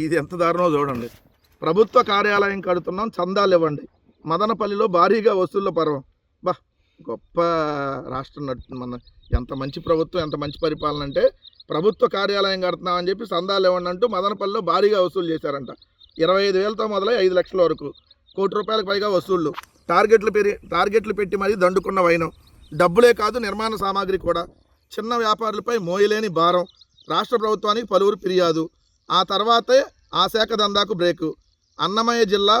ఇది ఎంత దారుణమో చూడండి. ప్రభుత్వ కార్యాలయం కడుతున్నాం, చందాలు ఇవ్వండి. మదనపల్లిలో భారీగా వసూళ్ల పర్వం. బా, గొప్ప రాష్ట్రం మన ఎంత మంచి ప్రభుత్వం, ఎంత మంచి పరిపాలన అంటే ప్రభుత్వ కార్యాలయం కడుతున్నామని చెప్పి చందాలు ఇవ్వండి అంటూ మదనపల్లిలో భారీగా వసూలు చేశారంట. 25,000తో మొదలై 5 లక్షల వరకు, ₹1,00,00,000 పైగా వసూళ్లు. టార్గెట్లు పెట్టి మరీ దండుకున్న వైనం. డబ్బులే కాదు, నిర్మాణ సామాగ్రి కూడా. చిన్న వ్యాపారులపై మోయలేని భారం. రాష్ట్ర ప్రభుత్వానికి పలువురు ఫిర్యాదు. ఆ తర్వాతే ఆ శాఖ దందాకు బ్రేకు. అన్నమయ్య జిల్లా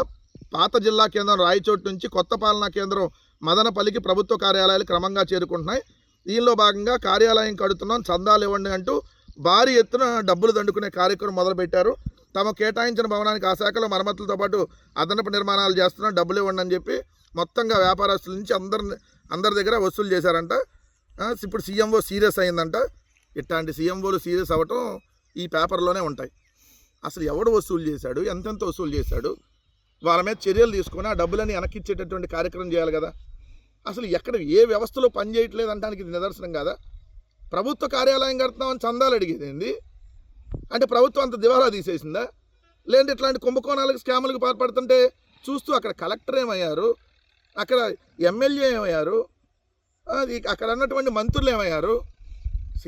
పాత జిల్లా కేంద్రం రాయచోటు నుంచి కొత్త పాలనా కేంద్రం మదనపల్లికి ప్రభుత్వ కార్యాలయాలు క్రమంగా చేరుకుంటున్నాయి. దీనిలో భాగంగా కార్యాలయం కడుతున్నాం, చందాలు ఇవ్వండి అంటూ భారీ ఎత్తున డబ్బులు దండుకునే కార్యక్రమం మొదలుపెట్టారు. తమ కేటాయించిన భవనానికి ఆ శాఖలో మరమ్మతులతో పాటు అదనపు నిర్మాణాలు చేస్తున్నాం, డబ్బులు ఇవ్వండి అని చెప్పి మొత్తంగా వ్యాపారస్తుల నుంచి అందరి దగ్గర వసూలు చేశారంట. ఇప్పుడు సీఎంఓ సీరియస్ అయిందంట. ఇట్లాంటి సీఎంఓలు సీరియస్ అవ్వటం ఈ పేపర్లోనే ఉంటాయి. అసలు ఎవడు వసూలు చేశాడు, ఎంతెంత వసూలు చేశాడు, వాళ్ళ మీద చర్యలు తీసుకొని ఆ డబ్బులని వెనక్కిచ్చేటటువంటి కార్యక్రమం చేయాలి కదా. అసలు ఎక్కడ ఏ వ్యవస్థలో పని చేయట్లేదు అంటానికి ఇది నిదర్శనం కాదా? ప్రభుత్వ కార్యాలయం కడుతున్నామని చందాలు అడిగేది ఏంది అంటే ప్రభుత్వం అంత దివాలా తీసేసిందా? లేదంటే ఇట్లాంటి కుంభకోణాలకు స్కాములకు పాల్పడుతుంటే చూస్తూ అక్కడ కలెక్టర్ ఏమయ్యారు, అక్కడ ఎమ్మెల్యే ఏమయ్యారు, అక్కడ అన్నటువంటి మంత్రులు ఏమయ్యారు?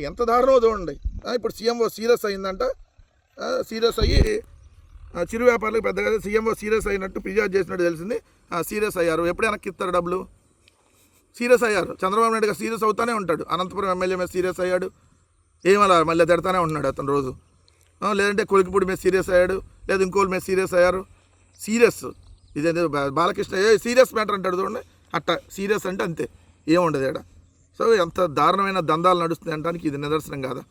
ఎంత దారుణమో చూడండి. ఇప్పుడు సీఎంఓ సీరియస్ అయిందంట. సీరియస్ అయ్యి చిరు వ్యాపారులకు పెద్దగా సీఎంఓ సీరియస్ అయినట్టు ఫిర్యాదు చేసినట్టు తెలిసింది. సీరియస్ అయ్యారు. ఎప్పుడు వెనక్కి ఇస్తారు డబ్బులు? సీరియస్ అయ్యారు. చంద్రబాబు నాయుడు గారు సీరియస్ అవుతానే ఉంటాడు. అనంతపురం ఎమ్మెల్యే మీద సీరియస్ అయ్యాడు, ఏమలా మళ్ళీ తిడతానే ఉన్నాడు అతను రోజు. లేదంటే కొలికిపూడి మీద సీరియస్ అయ్యాడు, లేదా ఇంకోళ్ళ మీద సీరియస్ అయ్యారు. సీరియస్ ఇదే బాలకృష్ణ సీరియస్ మ్యాటర్ అంటాడు చూడండి, అట్ట సీరియస్ అంటే అంతే, ఏముండదు ఇక్కడ. సో ఎంత దారుణమైన దందాలు నడుస్తుంది అనడానికి ఇది నిదర్శనం కాదా?